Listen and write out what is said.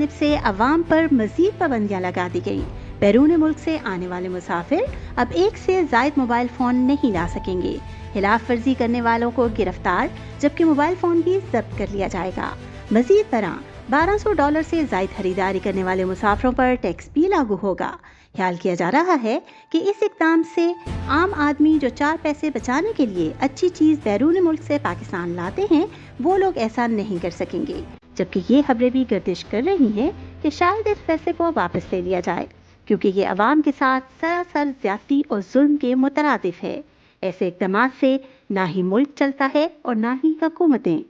जानिब से अवाम पर मजीद पाबंदियां लगा दी गई। बैरून मुल्क से आने वाले मुसाफिर अब एक से जायद मोबाइल फ़ोन नहीं ला सकेंगे। खिलाफ वर्जी करने वालों को गिरफ्तार, जबकि मोबाइल फ़ोन भी जब्त कर लिया जाएगा। मजीद बरआं $1200 से जायद खरीदारी करने वाले मुसाफिरों पर टैक्स भी लागू होगा। ख्याल किया जा रहा है कि इस इक़दाम से आम आदमी जो 4 पैसे बचाने के लिए अच्छी चीज़ बैरून मुल्क से पाकिस्तान लाते हैं, वो लोग ऐसा नहीं कर सकेंगे। जबकि ये खबरें भी गर्दिश कर रही हैं कि शायद इस फैसले को वापस ले लिया जाए, क्योंकि ये अवाम के साथ सरासर ज्यादती और जुल्म के मुतरादिफ है। ऐसे इक़दाम से ना ही मुल्क चलता है और ना ही हुकूमतें।